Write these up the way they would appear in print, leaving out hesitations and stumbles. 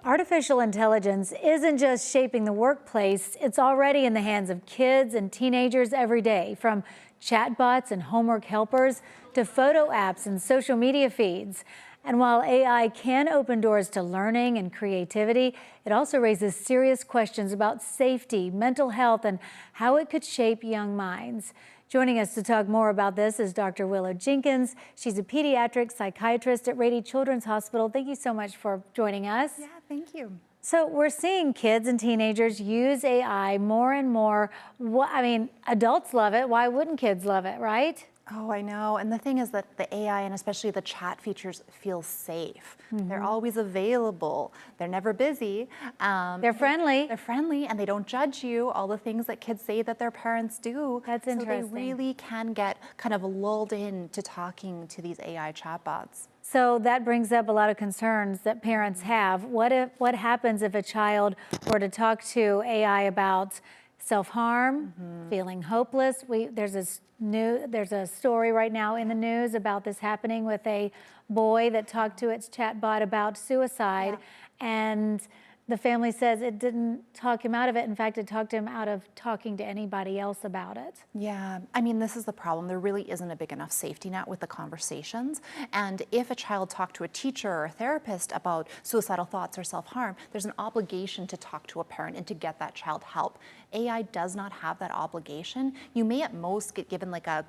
Artificial intelligence isn't just shaping the workplace, it's already in the hands of kids and teenagers every day, from chatbots and homework helpers to photo apps and social media feeds. And while AI can open doors to learning and creativity, it also raises serious questions about safety, mental health, and how it could shape young minds. Joining us to talk more about this is Dr. Willough Jenkins. She's a pediatric psychiatrist at Rady Children's Hospital. Thank you so much for joining us. Yeah, thank you. So we're seeing kids and teenagers use AI more and more. I mean, adults love it. Why wouldn't kids love it, right? Oh, I know. And the thing is that the AI and especially the chat features feel safe. They're always available. They're never busy. They're friendly. They're friendly and they don't judge you. All the things that kids say that their parents do. That's interesting. So they really can get kind of lulled into talking to these AI chatbots. So that brings up a lot of concerns that parents have. What happens if a child were to talk to AI about self-harm, feeling hopeless? There's a story right now in the news about this happening with a boy that talked to its chatbot about suicide, and the family says it didn't talk him out of it. In fact, it talked him out of talking to anybody else about it. Yeah, I mean, this is the problem. There really isn't a big enough safety net with the conversations. And if a child talked to a teacher or a therapist about suicidal thoughts or self-harm, there's an obligation to talk to a parent and to get that child help. AI does not have that obligation. You may at most get given like a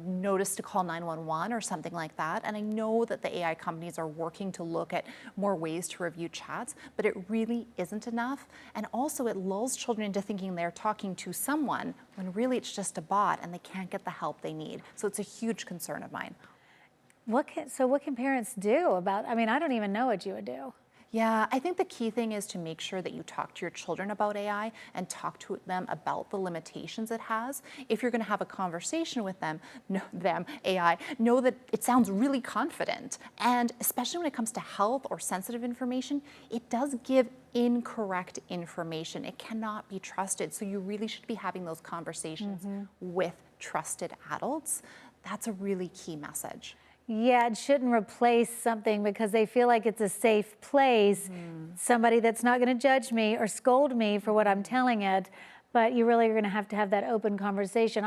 notice to call 911 or something like that. And I know that the AI companies are working to look at more ways to review chats, but it really isn't enough. And also it lulls children into thinking they're talking to someone when really it's just a bot and they can't get the help they need. So it's a huge concern of mine. What can parents do about, I mean, I don't even know what you would do. Yeah, I think the key thing is to make sure that you talk to your children about AI and talk to them about the limitations it has. If you're going to have a conversation with AI, know that it sounds really confident. And especially when it comes to health or sensitive information, it does give incorrect information. It cannot be trusted. So you really should be having those conversations with trusted adults. That's a really key message. Yeah, it shouldn't replace something because they feel like it's a safe place, somebody that's not going to judge me or scold me for what I'm telling it, but you really are going to have that open conversation.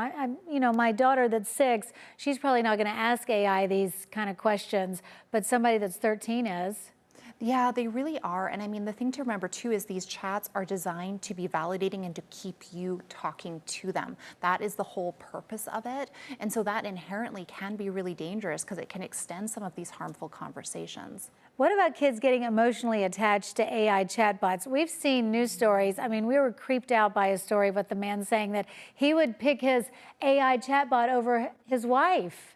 You know, my daughter that's 6, she's probably not going to ask AI these kind of questions, but somebody that's 13 is. Yeah, they really are. And I mean, the thing to remember too is these chats are designed to be validating and to keep you talking to them. That is the whole purpose of it. And so that inherently can be really dangerous because it can extend some of these harmful conversations. What about kids getting emotionally attached to AI chatbots? We've seen news stories. I mean, we were creeped out by a story with the man saying that he would pick his AI chatbot over his wife.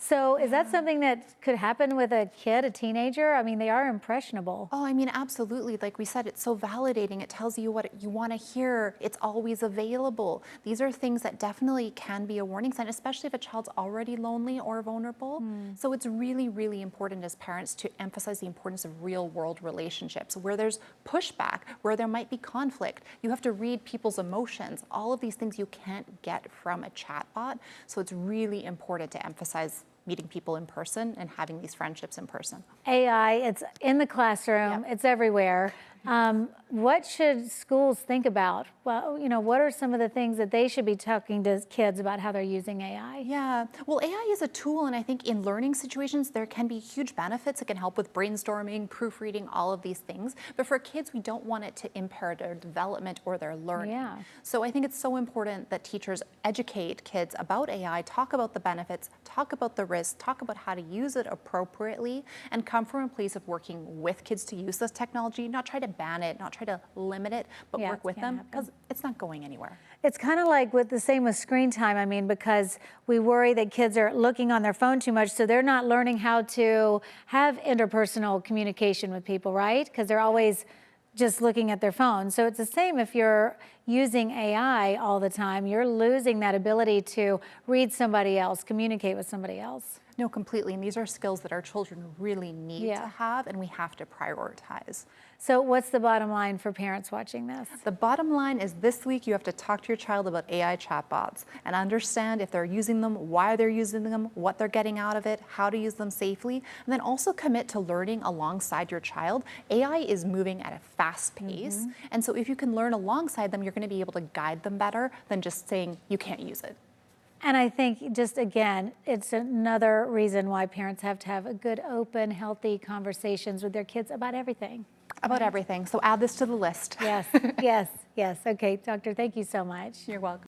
So is that something that could happen with a kid, a teenager? I mean, they are impressionable. Oh, I mean, absolutely. Like we said, it's so validating. It tells you what you want to hear. It's always available. These are things that definitely can be a warning sign, especially if a child's already lonely or vulnerable. So it's really, really important as parents to emphasize the importance of real world relationships where there's pushback, where there might be conflict. You have to read people's emotions. All of these things you can't get from a chatbot. So it's really important to emphasize meeting people in person and having these friendships in person. AI, it's in the classroom, it's everywhere. What should schools think about? Well, you know, what are some of the things that they should be talking to kids about how they're using AI? Yeah, well, AI is a tool, and I think in learning situations, there can be huge benefits. It can help with brainstorming, proofreading, all of these things. But for kids, we don't want it to impair their development or their learning. Yeah. So I think it's so important that teachers educate kids about AI, talk about the benefits, talk about the risks, talk about how to use it appropriately, and come from a place of working with kids to use this technology, not try to ban it, not try to limit it, but work with them because it's not going anywhere. It's kind of like with the same with screen time. I mean, because we worry that kids are looking on their phone too much, so they're not learning how to have interpersonal communication with people, right? Because they're always just looking at their phone. So it's the same if you're using AI all the time, you're losing that ability to read somebody else, communicate with somebody else. No, completely. And these are skills that our children really need to have, and we have to prioritize. So what's the bottom line for parents watching this? The bottom line is this week you have to talk to your child about AI chatbots and understand if they're using them, why they're using them, what they're getting out of it, how to use them safely, and then also commit to learning alongside your child. AI is moving at a fast pace, and so if you can learn alongside them, you're going to be able to guide them better than just saying you can't use it. And I think just again, it's another reason why parents have to have a good, open, healthy conversations with their kids about everything. About everything. So add this to the list. Yes, yes, yes. Okay, doctor, thank you so much. You're welcome.